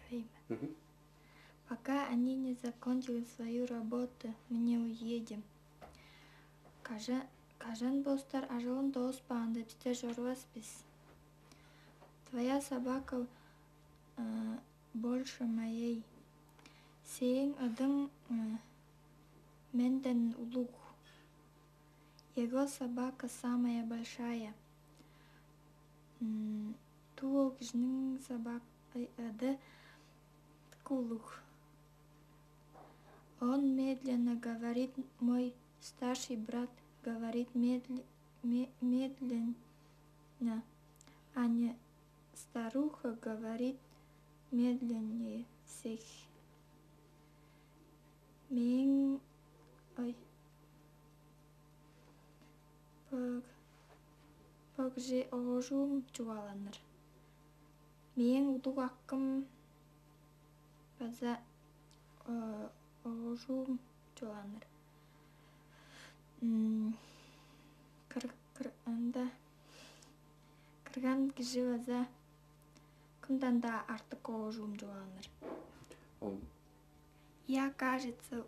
время. Пока они не закончили свою работу, мы не уедем. Кажан бостар ажалын тоғыз панды тіте жорвас біз. Твоя собака больше моей. Сең адың менден улуг. Его собака самая большая. Туо кішінің собака ады Ткулуг. Он медленно говорит, мой старший брат говорит медленно, а не старуха говорит медленнее всех. Погже оғжуым жуаланыр. Мен ұдық аққым база оғжуым жуаланыр. Кырган кіші база күндан да артық оғжуым жуаланыр. Я, кажется,